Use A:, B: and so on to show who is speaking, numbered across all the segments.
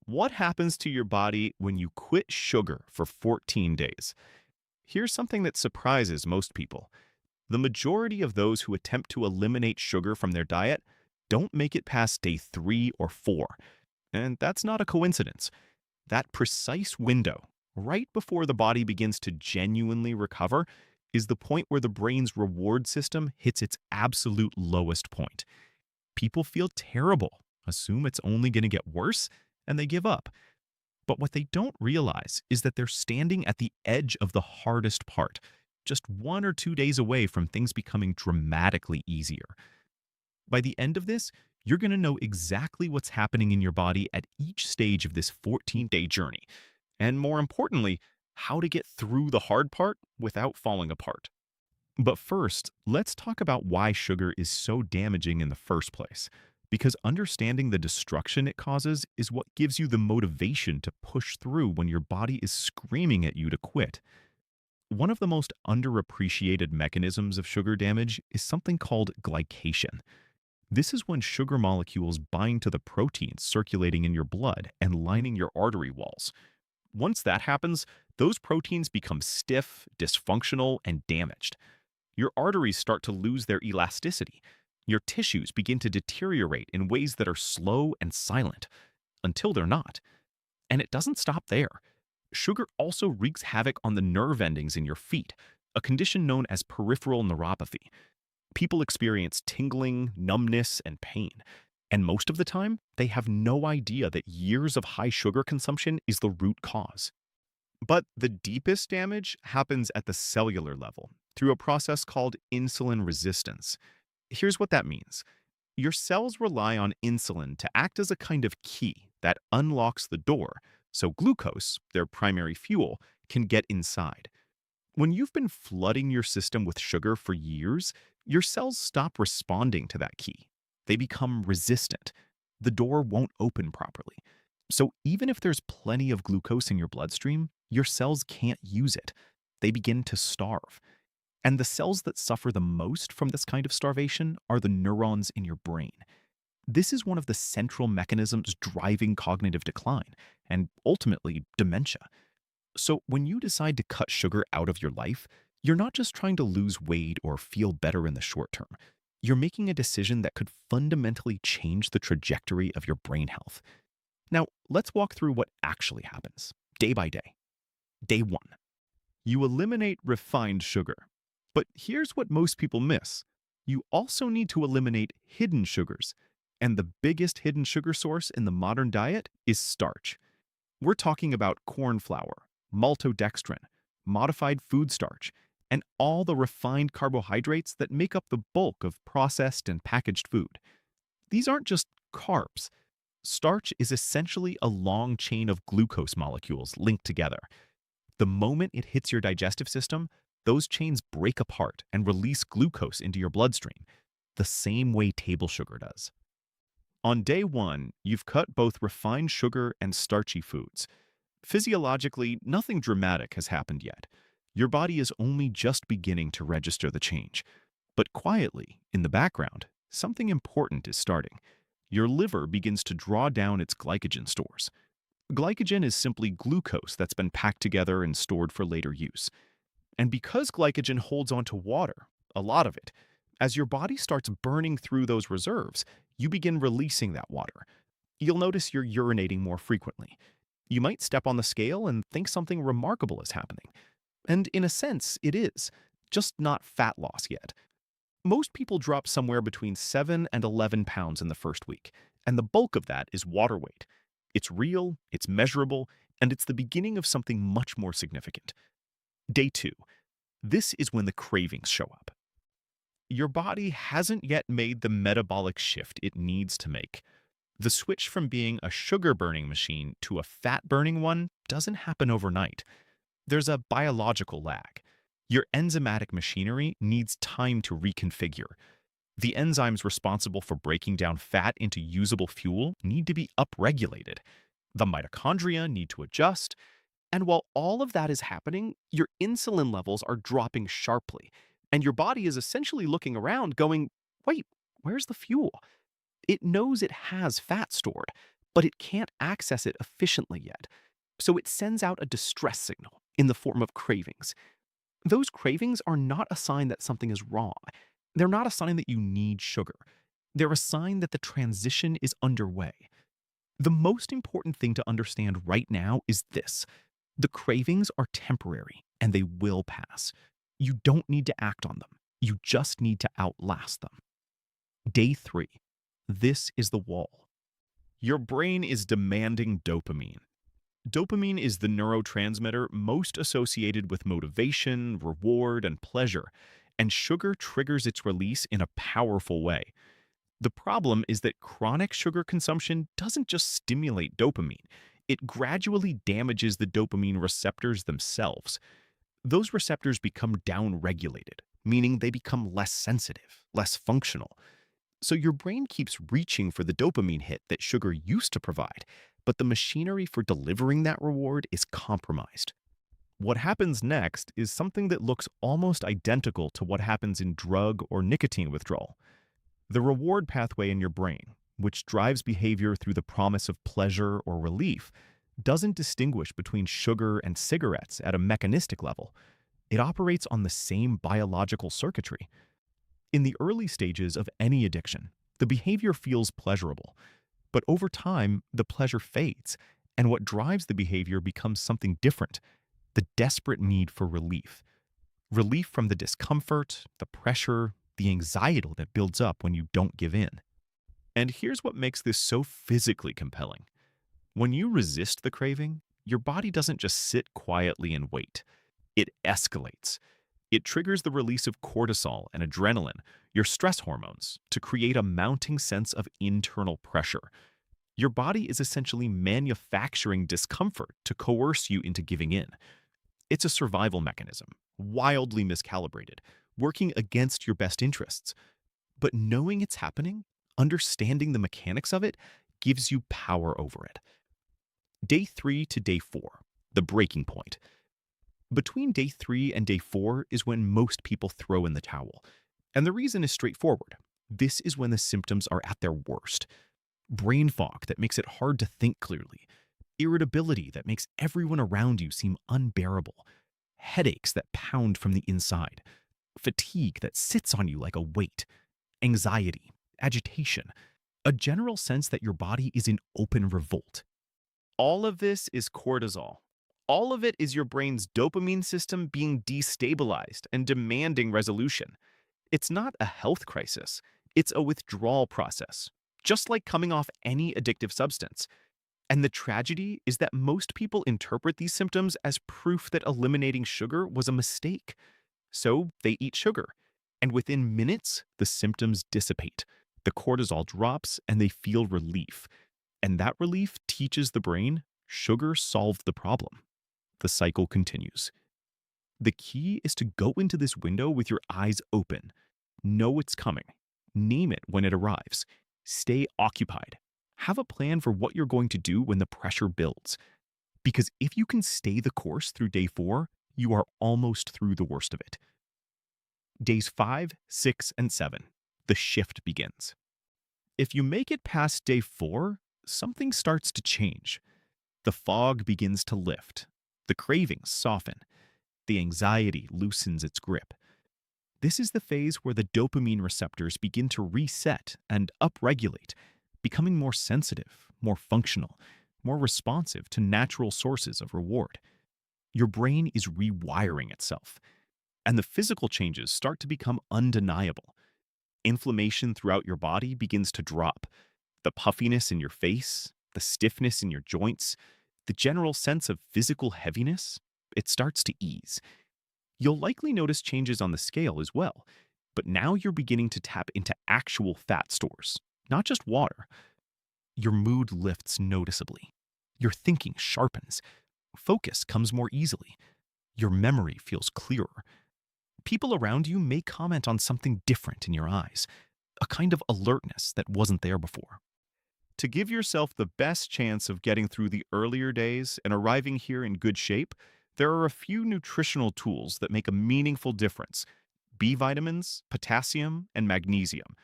A: What happens to your body when you quit sugar for 14 days? Here's something that surprises most people. The majority of those who attempt to eliminate sugar from their diet don't make it past day 3 or 4. And that's not a coincidence. That precise window, right before the body begins to genuinely recover, is the point where the brain's reward system hits its absolute lowest point. People feel terrible, assume it's only going to get worse, and they give up. But what they don't realize is that they're standing at the edge of the hardest part, just 1 or 2 days away from things becoming dramatically easier. By the end of this, you're going to know exactly what's happening in your body at each stage of this 14-day journey, and more importantly, how to get through the hard part without falling apart. But first, let's talk about why sugar is so damaging in the first place. Because understanding the destruction it causes is what gives you the motivation to push through when your body is screaming at you to quit. One of the most underappreciated mechanisms of sugar damage is something called glycation. This is when sugar molecules bind to the proteins circulating in your blood and lining your artery walls. Once that happens, those proteins become stiff, dysfunctional, and damaged. Your arteries start to lose their elasticity. Your tissues begin to deteriorate in ways that are slow and silent, until they're not. And it doesn't stop there. Sugar also wreaks havoc on the nerve endings in your feet, a condition known as peripheral neuropathy. People experience tingling, numbness, and pain. And most of the time, they have no idea that years of high sugar consumption is the root cause. But the deepest damage happens at the cellular level through a process called insulin resistance. Here's what that means. Your cells rely on insulin to act as a kind of key that unlocks the door so glucose, their primary fuel, can get inside. When you've been flooding your system with sugar for years, your cells stop responding to that key. They become resistant. The door won't open properly. So even if there's plenty of glucose in your bloodstream, your cells can't use it. They begin to starve. And the cells that suffer the most from this kind of starvation are the neurons in your brain. This is one of the central mechanisms driving cognitive decline and ultimately dementia. So when you decide to cut sugar out of your life, you're not just trying to lose weight or feel better in the short term. You're making a decision that could fundamentally change the trajectory of your brain health. Now, let's walk through what actually happens, day by day. Day 1. You eliminate refined sugar. But here's what most people miss. You also need to eliminate hidden sugars. And the biggest hidden sugar source in the modern diet is starch. We're talking about corn flour, maltodextrin, modified food starch, and all the refined carbohydrates that make up the bulk of processed and packaged food. These aren't just carbs. Starch is essentially a long chain of glucose molecules linked together. The moment it hits your digestive system, those chains break apart and release glucose into your bloodstream, the same way table sugar does. On day 1, you've cut both refined sugar and starchy foods. Physiologically, nothing dramatic has happened yet. Your body is only just beginning to register the change. But quietly, in the background, something important is starting. Your liver begins to draw down its glycogen stores. Glycogen is simply glucose that's been packed together and stored for later use. And because glycogen holds onto water, a lot of it, as your body starts burning through those reserves, you begin releasing that water. You'll notice you're urinating more frequently. You might step on the scale and think something remarkable is happening. And in a sense, it is, just not fat loss yet. Most people drop somewhere between 7 and 11 pounds in the first week, and the bulk of that is water weight. It's real, it's measurable, and it's the beginning of something much more significant. Day 2. This is when the cravings show up. Your body hasn't yet made the metabolic shift it needs to make. The switch from being a sugar-burning machine to a fat-burning one doesn't happen overnight. There's a biological lag. Your enzymatic machinery needs time to reconfigure. The enzymes responsible for breaking down fat into usable fuel need to be upregulated. The mitochondria need to adjust. And while all of that is happening, your insulin levels are dropping sharply. And your body is essentially looking around going, wait, where's the fuel? It knows it has fat stored,
B: but it can't access it efficiently yet. So it sends out a distress signal in the form of cravings. Those cravings are not a sign that something is wrong. They're not a sign that you need sugar. They're a sign that the transition is underway. The most important thing to understand right now is this: the cravings are temporary and they will pass. You don't need to act on them, you just need to outlast them. Day 3. This is the wall.
A: Your brain is demanding dopamine. Dopamine is the neurotransmitter most associated with motivation, reward, and pleasure, and sugar triggers its release in a powerful way. The problem is that chronic sugar consumption doesn't just stimulate dopamine, it gradually damages the dopamine receptors themselves. Those receptors become downregulated, meaning they become less sensitive, less functional. So your brain keeps reaching for the dopamine hit that sugar used to provide, but the machinery for delivering that reward is compromised. What happens next is something that looks almost identical to what happens in drug or nicotine withdrawal. The reward pathway in your brain, which drives behavior through the promise of pleasure or relief, doesn't distinguish between sugar and cigarettes at a mechanistic level. It operates on the same biological circuitry. In the early stages of any addiction, the behavior feels pleasurable, but over time, the pleasure fades, and what drives the behavior becomes something different: the desperate need for relief. Relief from the discomfort, the pressure, the anxiety that builds up when you don't give in. And here's what makes this so physically compelling. When you resist the craving, your body doesn't just sit quietly and wait. It escalates. It triggers the release of cortisol and adrenaline, your stress hormones, to create a mounting sense of internal pressure. Your body is essentially manufacturing discomfort to coerce you into giving in. It's a survival mechanism, wildly miscalibrated, working against your best interests. But knowing it's happening, understanding the mechanics of it, gives you power over it. Day 3 to day 4, the breaking point. Between day 3 and day 4 is when most people throw in the towel. And the reason is straightforward. This is when the symptoms are at their worst. Brain fog that makes it hard to think clearly. Irritability that makes everyone around you seem unbearable. Headaches that pound from the inside. Fatigue that sits on you like a weight. Anxiety, agitation, a general sense that your body is in open revolt. All of this is cortisol. All of it is your brain's dopamine system being destabilized and demanding resolution. It's not a health crisis, it's a withdrawal process, just like coming off any addictive substance. And the tragedy is that most people interpret these symptoms as proof that eliminating sugar was a mistake. So they eat sugar, and within minutes, the symptoms dissipate. The cortisol drops, and they feel relief. And that relief teaches the brain sugar solved the problem. The cycle continues. The key is to go into this window with your eyes open. Know it's coming. Name it when it arrives. Stay occupied. Have a plan for what you're going to do when the pressure builds. Because if you can stay the course through day 4, you are almost through the worst of it. Days 5, 6, and 7. The shift begins. If you make it past day 4, something starts to change. The fog begins to lift. The cravings soften. The anxiety loosens its grip. This is the phase where the dopamine receptors begin to reset and upregulate, becoming more sensitive, more functional, more responsive to natural sources of reward. Your brain is rewiring itself, and the physical changes start to become undeniable. Inflammation throughout your body begins to drop. The puffiness in your face, the stiffness in your joints, the general sense of physical heaviness, it starts to ease. You'll likely notice changes on the scale as well, but now you're beginning to tap into actual fat stores, not just water. Your mood lifts noticeably. Your thinking sharpens. Focus comes more easily. Your memory feels clearer. People around you may comment on something different in your eyes, a kind of alertness that wasn't there before. To give yourself the best chance of getting through the earlier days and arriving here in good shape, there are a few nutritional tools that make a meaningful difference: B vitamins, potassium, and magnesium.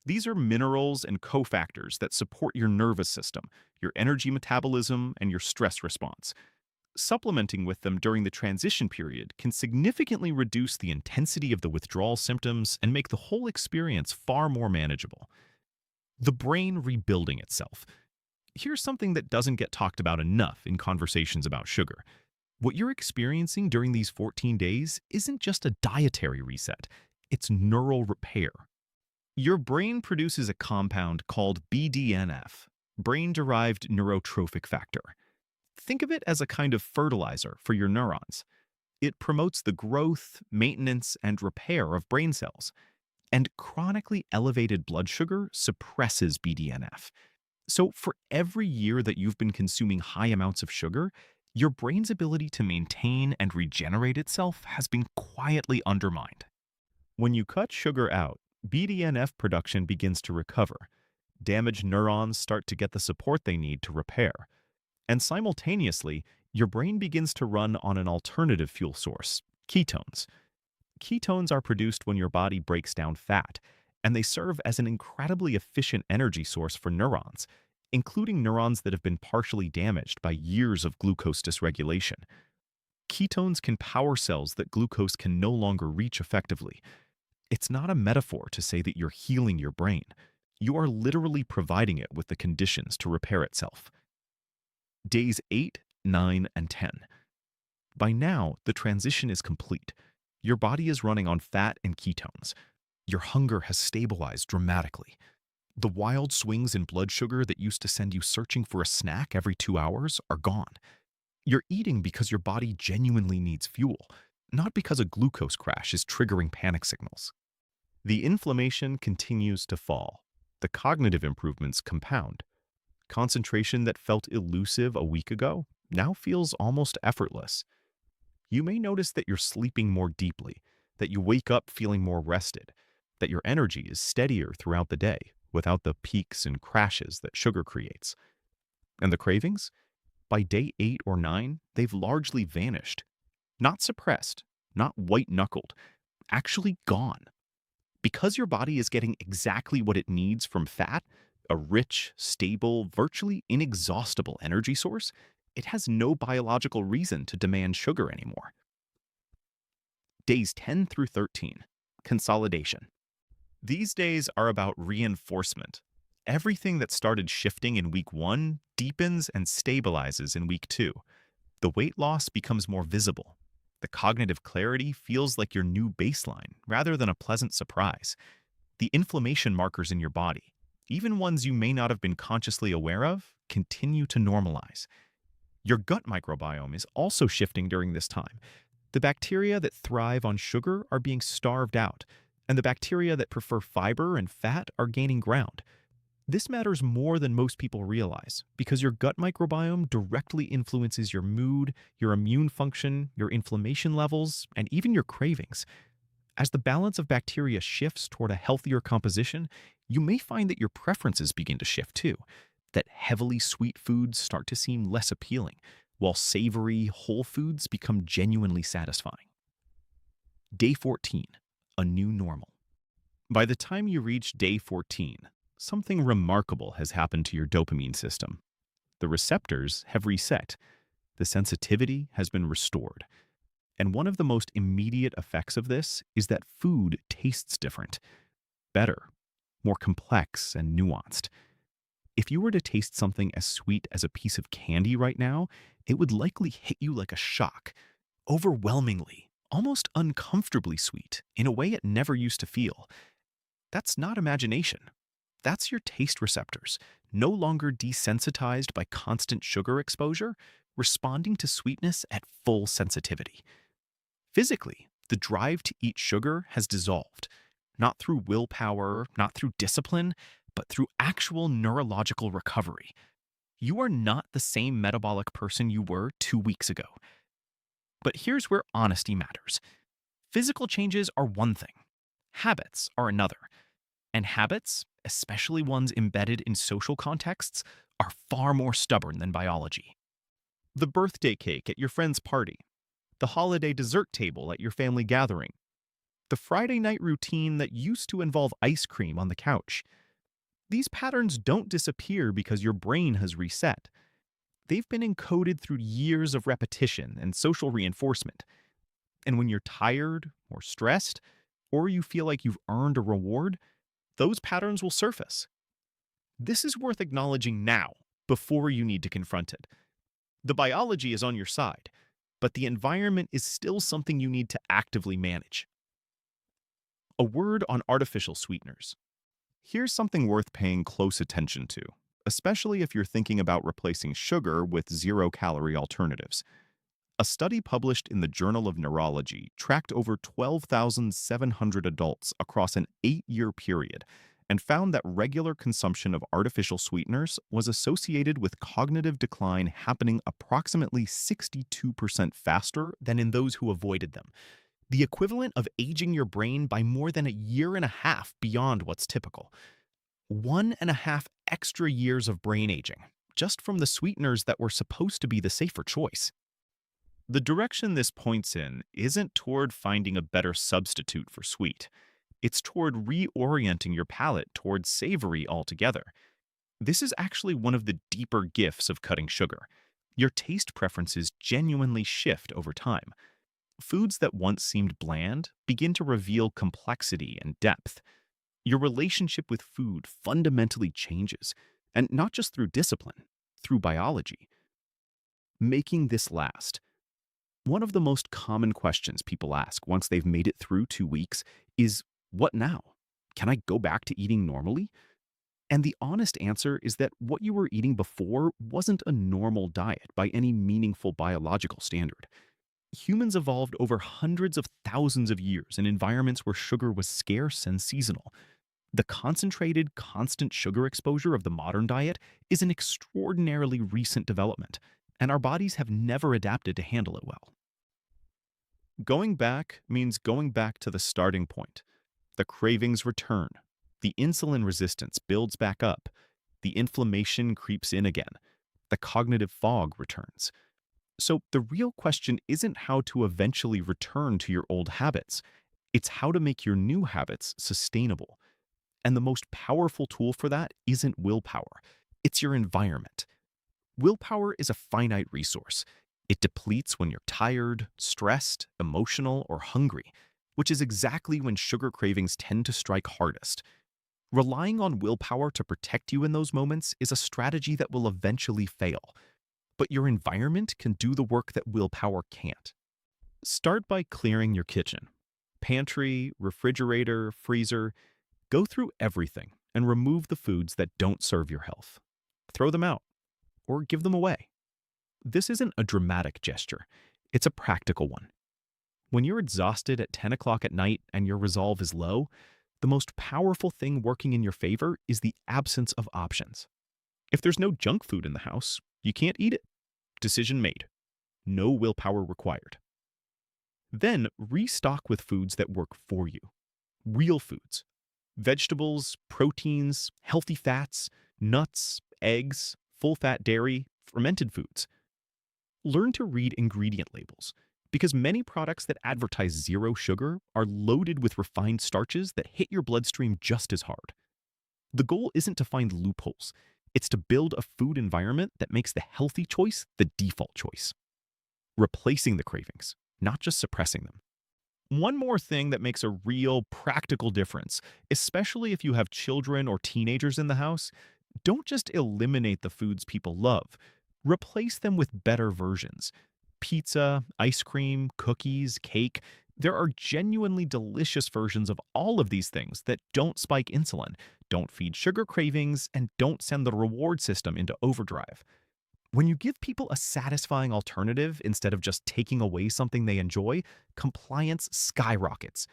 A: These are minerals and cofactors that support your nervous system, your energy metabolism, and your stress response. Supplementing with them during the transition period can significantly reduce the intensity of the withdrawal symptoms and make the whole experience far more manageable. The brain rebuilding itself. Here's something that doesn't get talked about enough in conversations about sugar. What you're experiencing during these 14 days isn't just a dietary reset, it's neural repair. Your brain produces a compound called BDNF, brain-derived neurotrophic factor. Think of it as a kind of fertilizer for your neurons. It promotes the growth, maintenance, and repair of brain cells. And chronically elevated blood sugar suppresses BDNF. So, for every year that you've been consuming high amounts of sugar, your brain's ability to maintain and regenerate itself has been quietly undermined. When you cut sugar out, BDNF production begins to recover. Damaged neurons start to get the support they need to repair. And simultaneously, your brain begins to run on an alternative fuel source, ketones. Ketones are produced when your body breaks down fat, and they serve as an incredibly efficient energy source for neurons, including neurons that have been partially damaged by years of glucose dysregulation. Ketones can power cells that glucose can no longer reach effectively. It's not a metaphor to say that you're healing your brain. You are literally providing it with the conditions to repair itself. Days 8, 9, and 10. By now, the transition is complete. Your body is running on fat and ketones. Your hunger has stabilized dramatically. The wild swings in blood sugar that used to send you searching for a snack every 2 hours are gone. You're eating because your body genuinely needs fuel, not because a glucose crash is triggering panic signals. The inflammation continues to fall. The cognitive improvements compound. Concentration that felt elusive a week ago now feels almost effortless. You may notice that you're sleeping more deeply, that you wake up feeling more rested, that your energy is steadier throughout the day without the peaks and crashes that sugar creates. And the cravings? By day 8 or 9, they've largely vanished. Not suppressed, not white-knuckled, actually gone. Because your body is getting exactly what it needs from fat, a rich, stable, virtually inexhaustible energy source, it has no biological reason to demand sugar anymore. Days 10 through 13. Consolidation. These days are about reinforcement. Everything that started shifting in week 1 deepens and stabilizes in week 2. The weight loss becomes more visible. The cognitive clarity feels like your new baseline rather than a pleasant surprise. The inflammation markers in your body, even ones you may not have been consciously aware of, continue to normalize. Your gut microbiome is also shifting during this time. The bacteria that thrive on sugar are being starved out, and the bacteria that prefer fiber and fat are gaining ground. This matters more than most people realize because your gut microbiome directly influences your mood, your immune function, your inflammation levels, and even your cravings. As the balance of bacteria shifts toward a healthier composition, you may find that your preferences begin to shift too, that heavily sweet foods start to seem less appealing, while savory, whole foods become genuinely satisfying. Day 14, a new normal. By the time you reach day 14, something remarkable has happened to your dopamine system. The receptors have reset. The sensitivity has been restored. And one of the most immediate effects of this is that food tastes different, better, more complex and nuanced. If you were to taste something as sweet as a piece of candy right now, it would likely hit you like a shock, overwhelmingly, almost uncomfortably sweet, in a way it never used to feel. That's not imagination. That's your taste receptors, no longer desensitized by constant sugar exposure, responding to sweetness at full sensitivity. Physically, the drive to eat sugar has dissolved, not through willpower, not through discipline, but through actual neurological recovery. You are not the same metabolic person you were 2 weeks ago. But here's where honesty matters. Physical changes are one thing. Habits are another. And habits, especially ones embedded in social contexts, are far more stubborn than biology. The birthday cake at your friend's party, the holiday dessert table at your family gathering.
B: the Friday night routine that used to involve ice cream on the couch. These patterns don't disappear because your brain has reset. They've been encoded through years of repetition and social reinforcement. And when you're tired or stressed, or you feel like you've earned a reward, those patterns will surface. This is worth acknowledging now, before you need to confront it. The biology is on your side, but the environment is still something you need to actively manage. A word on artificial sweeteners. Here's something worth paying close attention to, especially if you're thinking about replacing sugar with zero-calorie alternatives. A study published in the Journal of Neurology tracked over 12,700 adults across an 8-year period and found that regular consumption of artificial sweeteners was associated with cognitive decline happening approximately 62% faster than in those who avoided them, the equivalent of aging your brain by more than a year and a half beyond what's typical. 1.5 extra years of brain aging, just from the sweeteners that were supposed to be the safer choice. The direction this points in isn't toward finding a better substitute for sweet. It's toward reorienting your palate towards savory altogether. This is actually one of the deeper gifts of cutting sugar. Your taste preferences genuinely shift over time. Foods that once seemed bland begin to reveal complexity and depth. Your relationship with food fundamentally changes, and not just through discipline, through biology. Making this last. One of the most common questions people ask once they've made it through 2 weeks is, what now? Can I go back to eating normally? And the honest answer is that what you were eating before wasn't a normal diet by any meaningful biological standard. Humans evolved over hundreds of thousands of years in environments where sugar was scarce and seasonal. The concentrated, constant sugar exposure of the modern diet is an extraordinarily recent development, and our bodies have never adapted to handle it well. Going back means going back to the starting point. The cravings return. The insulin resistance builds back up. The inflammation creeps in again. The cognitive fog returns. So the real question isn't how to eventually return to your old habits. It's how to make your new habits sustainable. And the most powerful tool for that isn't willpower. It's your environment. Willpower is a finite resource. It depletes when you're tired, stressed, emotional, or hungry, which is exactly when sugar cravings tend to strike hardest. Relying on willpower to protect you in those moments is a strategy that will eventually fail. But your environment can do the work that willpower can't. Start by clearing your kitchen. Pantry, refrigerator, freezer. Go through everything and remove the foods that don't serve your health. Throw them out or give them away. This isn't a dramatic gesture. It's a practical one. When you're exhausted at 10 o'clock at night and your resolve is low, the most powerful thing working in your favor is the absence of options. If there's no junk food in the house, you can't eat it. Decision made. No willpower required. Then restock with foods that work for you. Real foods. Vegetables, proteins, healthy fats, nuts, eggs, full-fat dairy, fermented foods. Learn to read ingredient labels, because many products that advertise zero sugar are loaded with refined starches that hit your bloodstream just as hard. The goal isn't to find loopholes. It's to build a food environment that makes the healthy choice the default choice. Replacing the cravings, not just suppressing them. One more thing that makes a real practical difference, especially if you have children or teenagers in the house, don't just eliminate the foods people love. Replace them with better versions. Pizza, ice cream, cookies, cake. There are genuinely delicious versions of all of these things that don't spike insulin, don't feed sugar cravings, and don't send the reward system into overdrive. When you give people a satisfying alternative instead of just taking away something they enjoy, compliance skyrockets.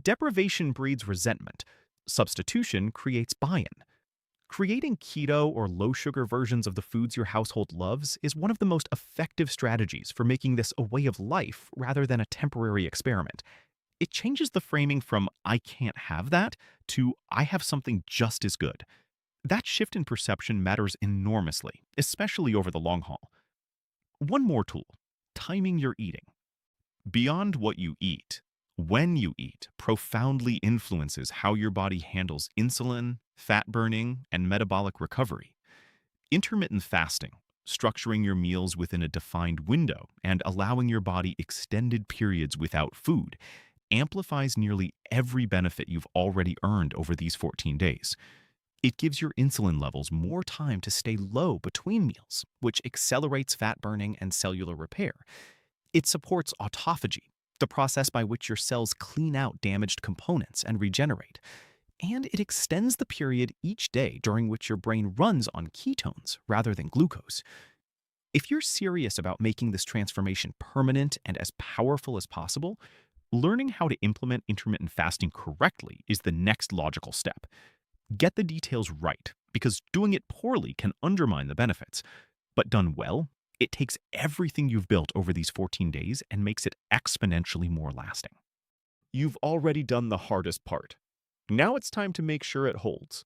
B: Deprivation breeds resentment. Substitution creates buy-in. Creating keto or low-sugar versions of the foods your household loves is one of the most effective strategies for making this a way of life rather than a temporary experiment. It changes the framing from "I can't have that" to "I have something just as good." That shift in perception matters enormously, especially over the long haul. One more tool: timing your eating. Beyond what you eat,
A: When you eat profoundly influences how your body handles insulin, fat burning, and metabolic recovery. Intermittent fasting, structuring your meals within a defined window and allowing your body extended periods without food, amplifies nearly every benefit you've already earned over these 14 days. It gives your insulin levels more time to stay low between meals, which accelerates fat burning and cellular repair. It supports autophagy, the process by which your cells clean out damaged components and regenerate. And it extends the period each day during which your brain runs on ketones rather than glucose. If you're serious about making this transformation permanent and as powerful as possible, learning how to implement intermittent fasting correctly is the next logical step. Get the details right, because doing it poorly can undermine the benefits. But done well, it takes everything you've built over these 14 days and makes it exponentially more lasting. You've already done the hardest part. Now it's time to make sure it holds.